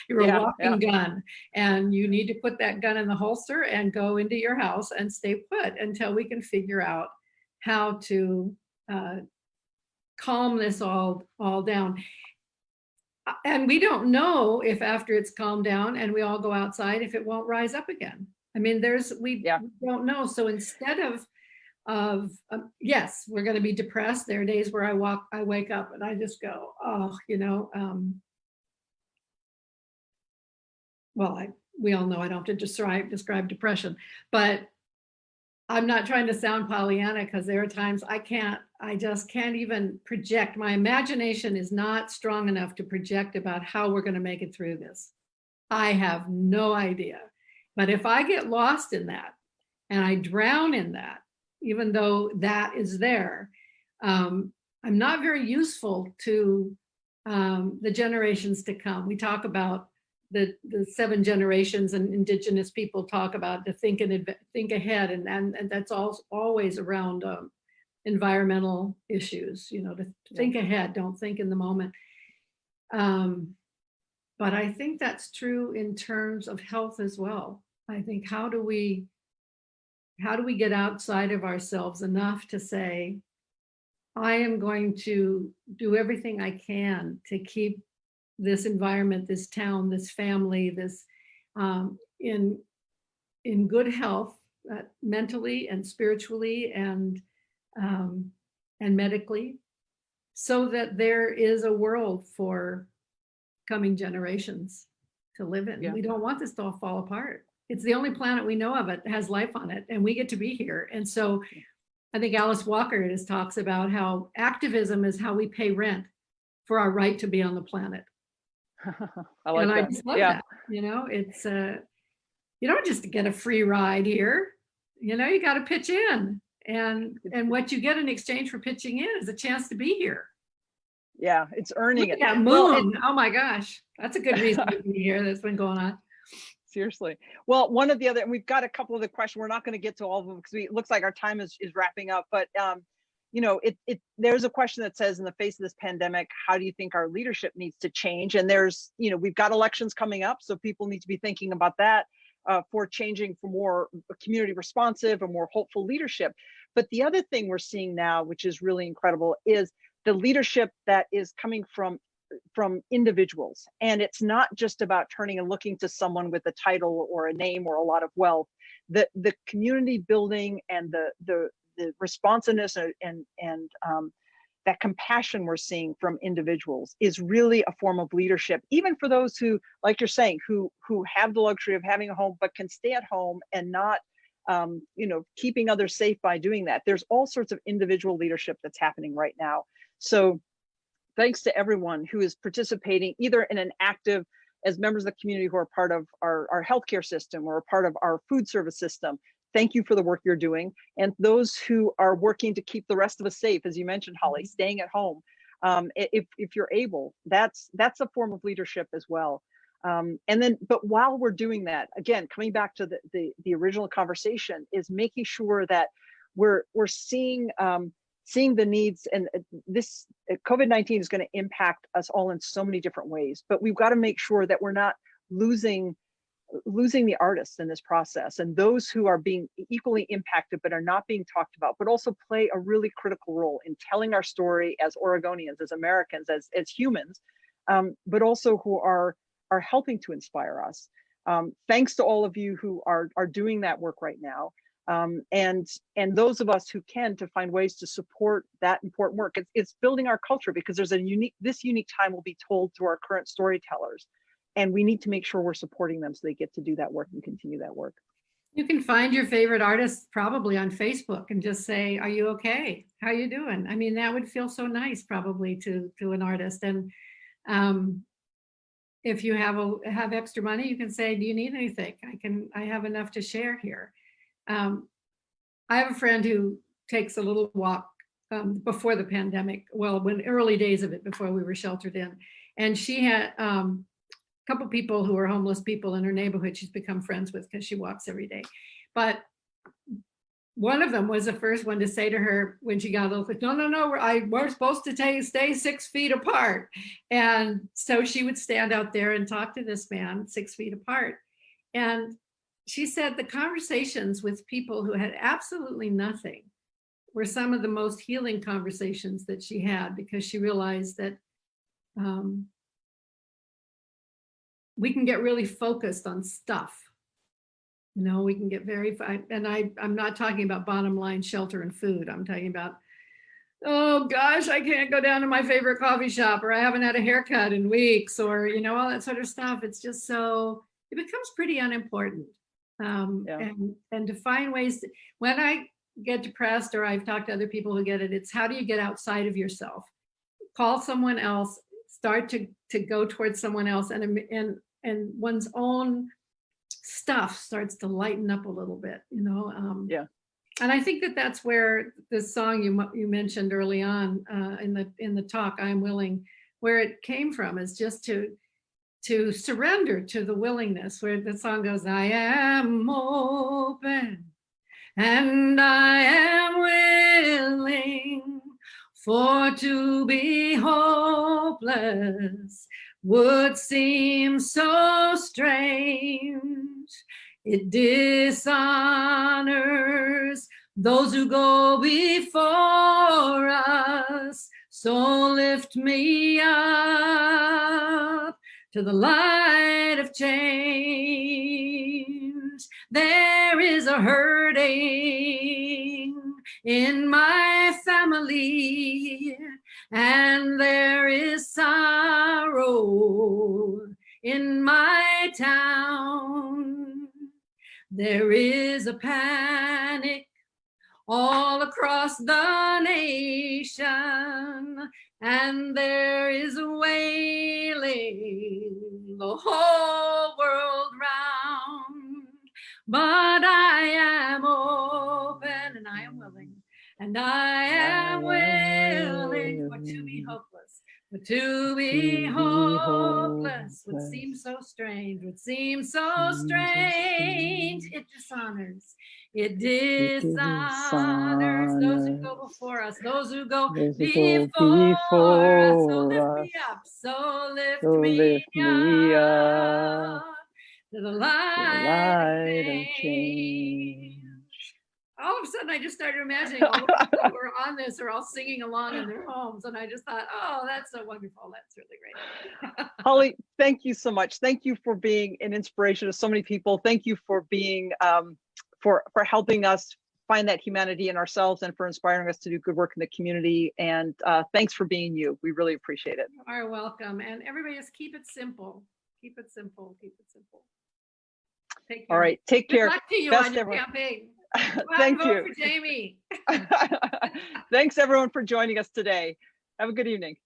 You're a walking gun, and you need to put that gun in the holster and go into your house and stay put until we can figure out how to calm this all down. And we don't know if after it's calmed down and we all go outside, if it won't rise up again. I mean, we don't know. So instead of yes, we're going to be depressed. There are days where I wake up and I just go, oh, we all know I don't have to describe depression, but I'm not trying to sound Pollyanna, because there are times I just can't even project. My imagination is not strong enough to project about how we're going to make it through this. I have no idea. But if I get lost in that and I drown in that, even though that is there, I'm not very useful to the generations to come. We talk about the 7 generations, and Indigenous people talk about to think ahead, and that's always around environmental issues, to think ahead, don't think in the moment. But I think that's true in terms of health as well. I think how do we get outside of ourselves enough to say, I am going to do everything I can to keep this environment, this town, this family, this in good health, mentally and spiritually and medically, so that there is a world for coming generations to live in. We don't want this to all fall apart. It's the only planet we know of that has life on it, and we get to be here. And so I think Alice Walker talks about how activism is how we pay rent for our right to be on the planet. I like that. I just love that. It's you don't just get a free ride here. You got to pitch in, and what you get in exchange for pitching in is a chance to be here. Yeah, it's earning it. Yeah, moon. Oh my gosh, that's a good reason to be here. That's been going on. Seriously. Well, one of the other, and we've got a couple of the questions. We're not going to get to all of them because it looks like our time is wrapping up. But there's a question that says, in the face of this pandemic, how do you think our leadership needs to change? And we've got elections coming up, so people need to be thinking about that for changing for more community responsive and more hopeful leadership. But the other thing we're seeing now, which is really incredible, is the leadership that is coming from individuals. And it's not just about turning and looking to someone with a title or a name or a lot of wealth. The community building and the responsiveness and that compassion we're seeing from individuals is really a form of leadership, even for those who, like you're saying, who have the luxury of having a home but can stay at home and not keeping others safe by doing that. There's all sorts of individual leadership that's happening right now. So thanks to everyone who is participating either in an active, as members of the community who are part of our healthcare system or a part of our food service system. Thank you for the work you're doing. And those who are working to keep the rest of us safe, as you mentioned, Holly, staying at home. If you're able, that's a form of leadership as well. But while we're doing that, again, coming back to the original conversation, is making sure that we're seeing the needs. And this COVID-19 is going to impact us all in so many different ways, but we've got to make sure that we're not losing the artists in this process, and those who are being equally impacted but are not being talked about, but also play a really critical role in telling our story as Oregonians, as Americans, as humans, but also who are helping to inspire us. Thanks to all of you who are doing that work right now. And those of us who can, to find ways to support that important work. It's building our culture, because there's this unique time will be told to our current storytellers, and we need to make sure we're supporting them so they get to do that work and continue that work. You can find your favorite artists probably on Facebook and just say, "Are you okay? How you doing?" I mean, that would feel so nice probably to an artist. And if you have extra money, you can say, "Do you need anything? I have enough to share here." I have a friend who takes a little walk before the pandemic, when early days of it, before we were sheltered in, and she had a couple people who are homeless people in her neighborhood she's become friends with because she walks every day. But one of them was the first one to say to her when she got a little, no, we're supposed to stay 6 feet apart. And so she would stand out there and talk to this man 6 feet apart. And she said the conversations with people who had absolutely nothing were some of the most healing conversations that she had, because she realized that we can get really focused on stuff. We can get I'm not talking about bottom line shelter and food. I'm talking about, oh gosh, I can't go down to my favorite coffee shop, or I haven't had a haircut in weeks, or, all that sort of stuff. It's just it becomes pretty unimportant. And to find ways when I get depressed, or I've talked to other people who get it, it's how do you get outside of yourself? Call someone else, start to go towards someone else, and one's own stuff starts to lighten up a little bit, And I think that's where the song you mentioned early on in the talk, "I'm Willing," where it came from, is just to surrender to the willingness, where the song goes, "I am open and I am willing, for to be hopeless would seem so strange. It dishonors those who go before us. So lift me up to the light of change. There is a hurting in my family, and there is sorrow in my town. There is a panic all across the nation, and there is wailing the whole world round. But I am open and I am willing, and I am willing for to be hopeless But to be hopeless would seem so strange, would seem so strange. It dishonors, it dishonors those who go before us, those who go before us. So lift me up, so lift me up to the light of change. All of a sudden, I just started imagining all the people that were on this are all singing along in their homes. And I just thought, oh, that's so wonderful. That's really great. Holly, thank you so much. Thank you for being an inspiration to so many people. Thank you for being, for helping us find that humanity in ourselves and for inspiring us to do good work in the community. And thanks for being you. We really appreciate it. You are welcome. And everybody just keep it simple. Keep it simple. Keep it simple. Take care. All right. Take care. Good luck to you Best on your everyone. campaign. Thank vote you. for Jamie. Thanks everyone for joining us today. Have a good evening.